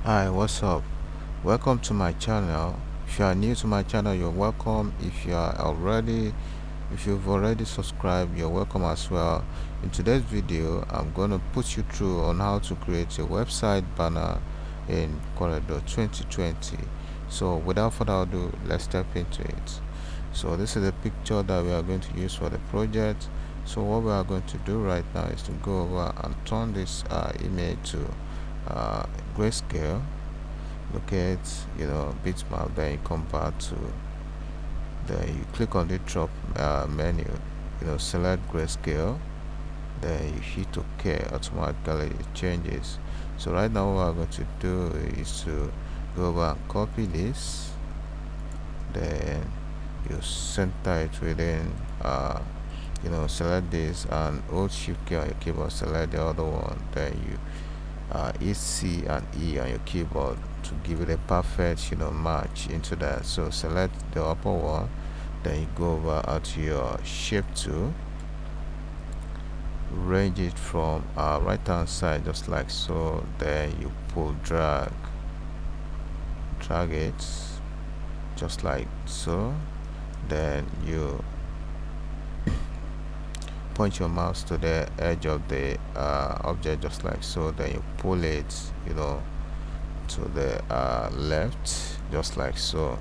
Hi, what's up? Welcome to my channel. If you are new to my channel, you're welcome. If you've already subscribed, you're welcome as well. In today's video, I'm going to put you through on how to create a website banner in CorelDraw 2020. So without further ado, let's step into it. So this is a picture that we are going to use for the project. So what we are going to do right now is to go over and turn this image to uh, Grayscale. Locate Bitmap, then you come back to, then you click on the drop menu, select Grayscale, then you hit OK. Automatically it changes. So right now what I'm going to do is to go over and copy this, then you center it within select this and hold shift key on your keyboard, select the other one, then you hit C and E on your keyboard to give it a perfect match into that. So select the upper one, then you go over to your shape tool, range it from right hand side just like so, then you pull drag it just like so, then you point your mouse to the edge of the object just like so, then you pull it to the left just like so.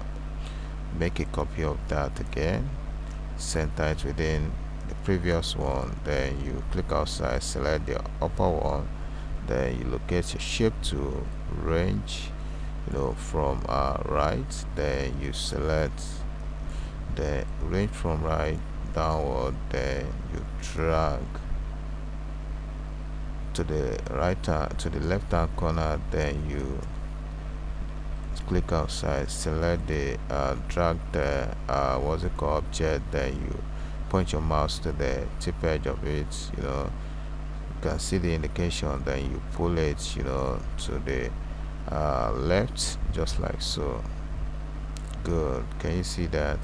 Make a copy of that again, center it within the previous one, then you click outside, select the upper one, then you locate your shape to range from right, then you select the range from right downward, then you drag to the to the left hand corner, then you click outside, select the drag the what's it called object, then you point your mouse to the tip edge of it, you can see the indication, then you pull it to the left just like so. Good, can you see that?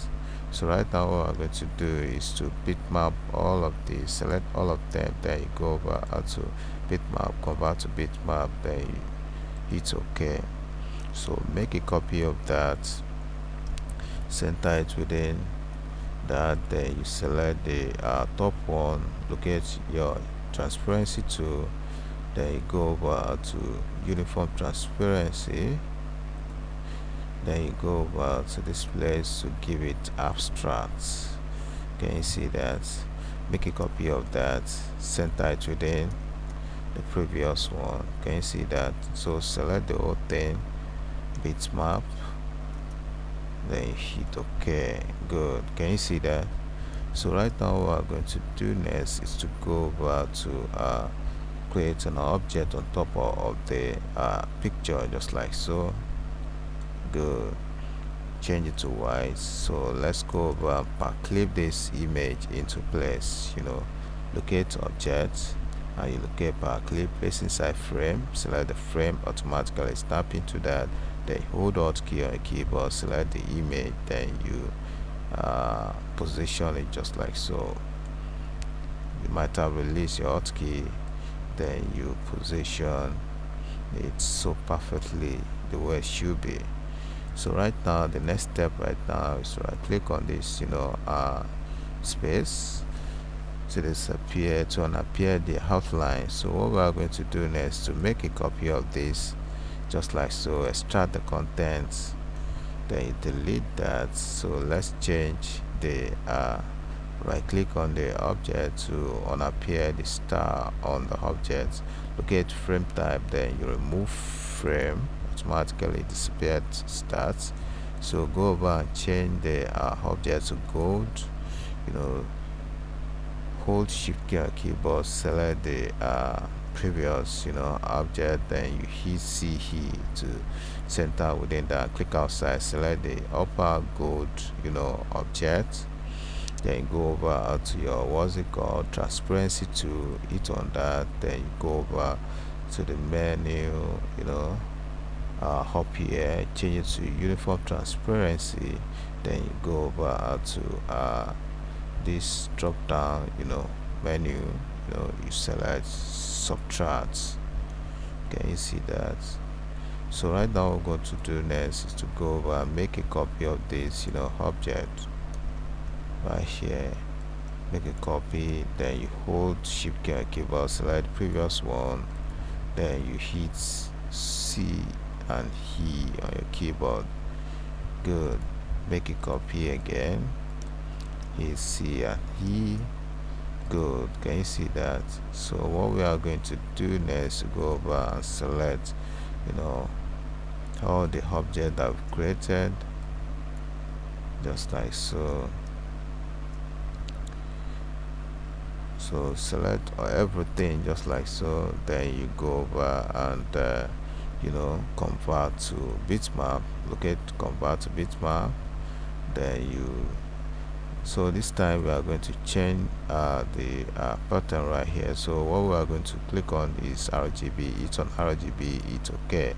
So right now what I'm going to do is to bitmap all of these, select all of them, then you go over to bitmap, convert to bitmap, then you hit OK. So make a copy of that, center it within that, then you select the top one, locate your transparency tool, then you go over to uniform transparency, then you go over to this place to give it abstract. Can you see that? Make a copy of that, center it within the previous one. Can you see that? So select the whole thing, bitmap, then you hit OK. Good, can you see that? So right now what I'm going to do next is to go over to create an object on top of the picture just like so. Good, change it to white. So let's go over and clip this image into place. Locate object and you locate power clip, place inside frame, select the frame, automatically snap into that, then hold Alt key on your keyboard, select the image, then you position it just like so. You might have released your Alt key, then you position it so perfectly the way it should be. So right now the next step right now is to right click on this space, to disappear to unappear the outline. So what we are going to do next to make a copy of this just like so, extract the contents, then you delete that. So let's change the right click on the object to unappear the star on the object, locate frame type, then you remove frame, automatically disappeared starts. So go over and change the object to gold, hold shift key on keyboard, select the previous object, then you hit C here to center within that, click outside, select the upper gold object, then you go over to your what's it called transparency tool, hit on that, then you go over to the menu, up here, change it to uniform transparency, then you go over to this drop down menu, you select subtract. Can you see that? So right now what we're going to do next is to go over and make a copy of this object right here. Make a copy, then you hold shift key on keyboard, select previous one, then you hit C and E on your keyboard. Good. Make a copy again, hit C and E. Good. Can you see that? So what we are going to do next is to go over and select all the object that we've created, just like so. So select everything just like so, then you go over and convert to bitmap. Locate convert to bitmap, then you so this time we are going to change the pattern right here. So what we are going to click on is RGB. It's on RGB, it's okay.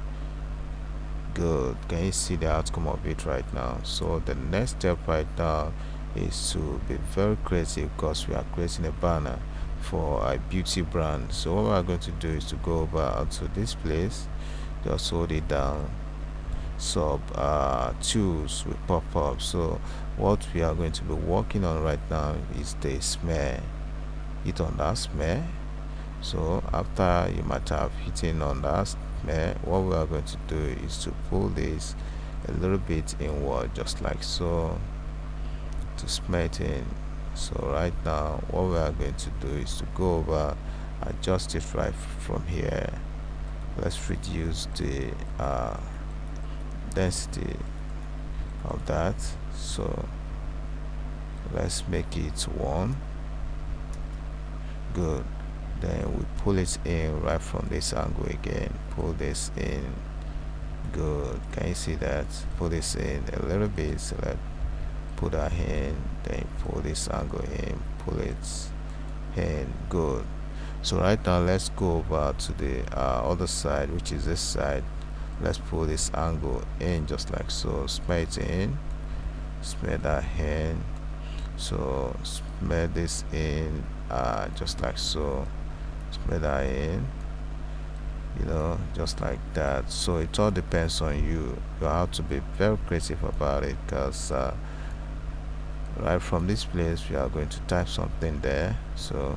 Good. Can you see the outcome of it right now? So the next step right now is to be very creative, because we are creating a banner for a beauty brand. So what we are going to do is to go over to this place, just hold it down, sub tools will pop up. So what we are going to be working on right now is the smear. Hit on that smear. So after you might have hit on that smear, what we are going to do is to pull this a little bit inward, just like so, to smear it in. So right now what we are going to do is to go over, adjust it right from here. Let's reduce the density of that. So let's make it 1. Good. Then we pull it in right from this angle again. Pull this in. Good. Can you see that? Pull this in a little bit. So let's put that in, then pull this angle in, pull it in. Good. So right now let's go over to the other side, which is this side. Let's pull this angle in just like so. Smear it in, smear that in. So smear this in just like so. Smear that in, just like that. So it all depends on you. You have to be very creative about it, because right from this place we are going to type something there. So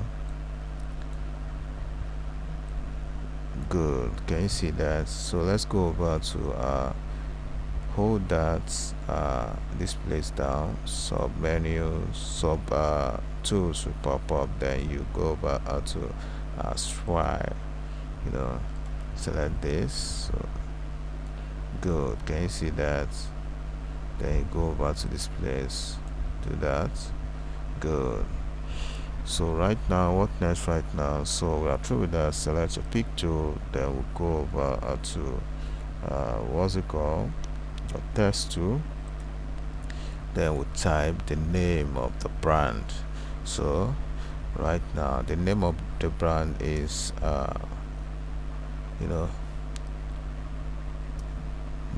good. Can you see that? So let's go over to hold that this place down, sub menu, sub tools will pop up, then you go over to stripe, select this. So good. Can you see that? Then you go over to this place, do that. Good. So right now, what next right now? So we are through with that. Select your picture, then we'll go over to what's it called, your text tool. Then we'll type the name of the brand. So right now the name of the brand is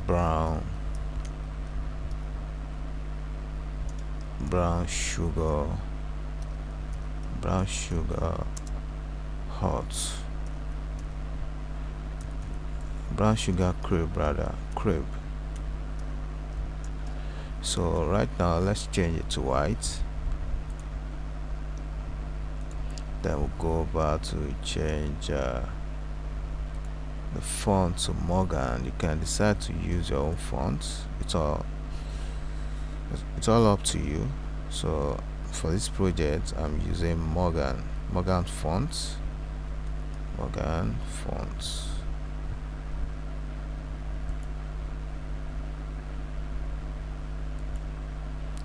brown sugar hot, brown sugar crib, crib. So right now let's change it to white. Then we'll go over to change the font to Morgan. You can decide to use your own font. It's all up to you. So for this project I'm using Morgan font.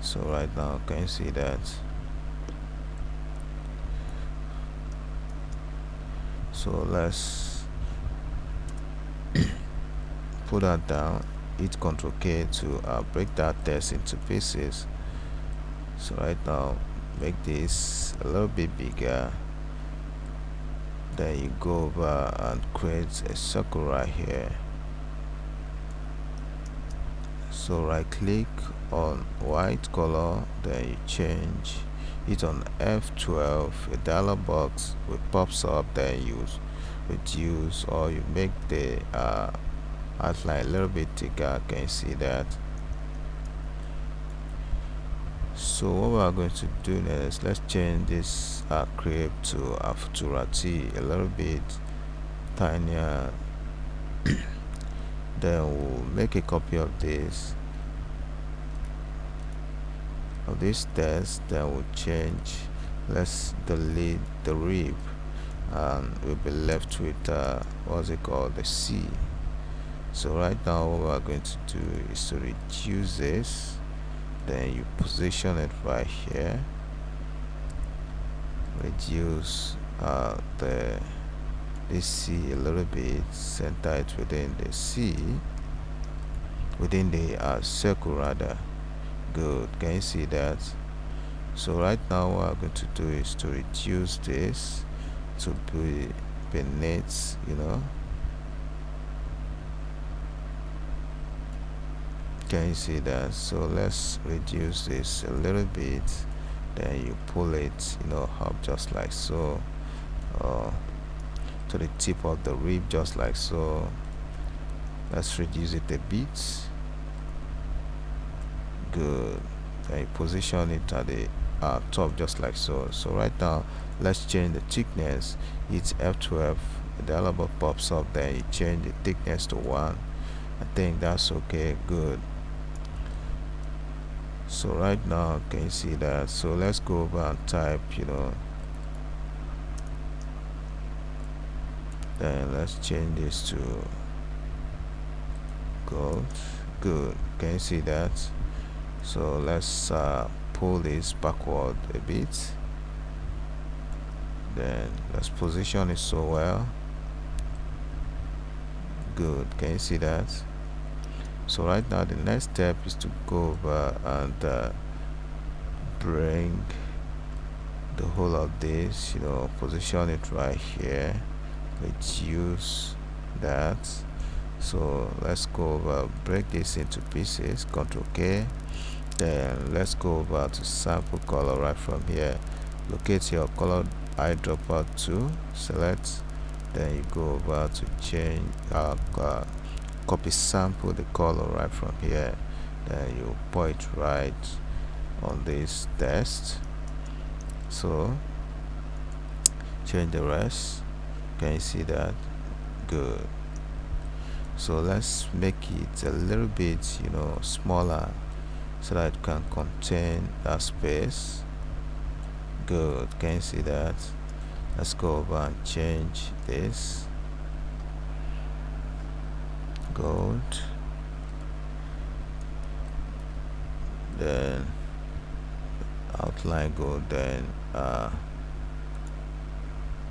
So right now, can you see that? So let's put that down, hit Ctrl K to break that text into pieces. So right now make this a little bit bigger, then you go over and create a circle right here. So right click on white color, then you change it on F12. A dialog box will pops up, then you reduce or you make the outline a little bit thicker. Can you see that? So what we are going to do is let's change this crepe to Futurati a little bit tinier. Then we'll make a copy of this text. Then we'll change, let's delete the rib, and we'll be left with what's it called, the C. So right now what we're going to do is to reduce this, then you position it right here, reduce this C a little bit, center it within the C, within the circle rather. Good, can you see that? So right now what I'm going to do is to reduce this to be beneath, can you see that? So let's reduce this a little bit, then you pull it up just like so, to the tip of the rib just like so. Let's reduce it a bit. Good, then you position it at the top just like so. So right now let's change the thickness. It's F12, the dialog box pops up, then you change the thickness to 1. I think that's okay. Good. So right now can you see that? So let's go over and type, then let's change this to gold. Good, can you see that? So let's pull this backward a bit, then let's position it so well. Good, can you see that? So right now the next step is to go over and bring the whole of this, position it right here, reduce that. So let's go over, break this into pieces, Ctrl K. Then let's go over to sample color right from here, locate your color eyedropper to select, then you go over to change copy sample the color right from here, then you point right on this text. So change the rest, can you see that? Good. So let's make it a little bit smaller so that it can contain that space. Good, can you see that? Let's go over and change this. Gold, then outline gold, then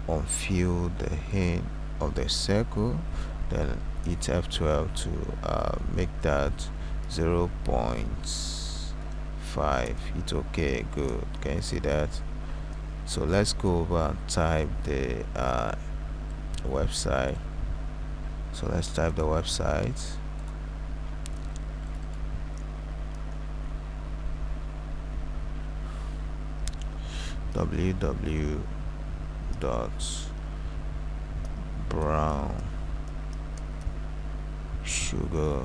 unfill the end of the circle, then hit F12 to make that 0.5. It's okay. Good, can you see that? So let's go over and type the website. So let's type the website. brown sugar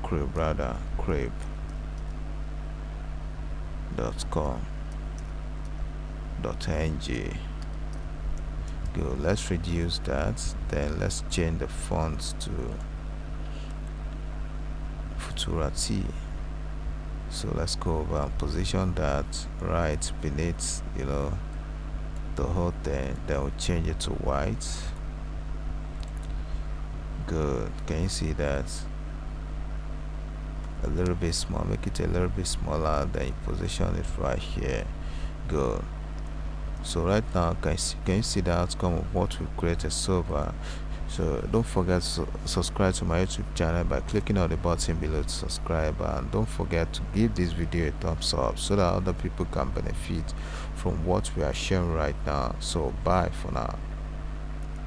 crepe.com.ng. Good, let's reduce that, then let's change the fonts to Futurati. So let's go over and position that right beneath the whole thing, then we'll change it to white. Good, can you see that? A little bit small, make it a little bit smaller, then you position it right here. Good. So right now can you see the outcome of what we created so far? So don't forget to subscribe to my YouTube channel by clicking on the button below to subscribe, and don't forget to give this video a thumbs up so that other people can benefit from what we are sharing right now. So bye for now.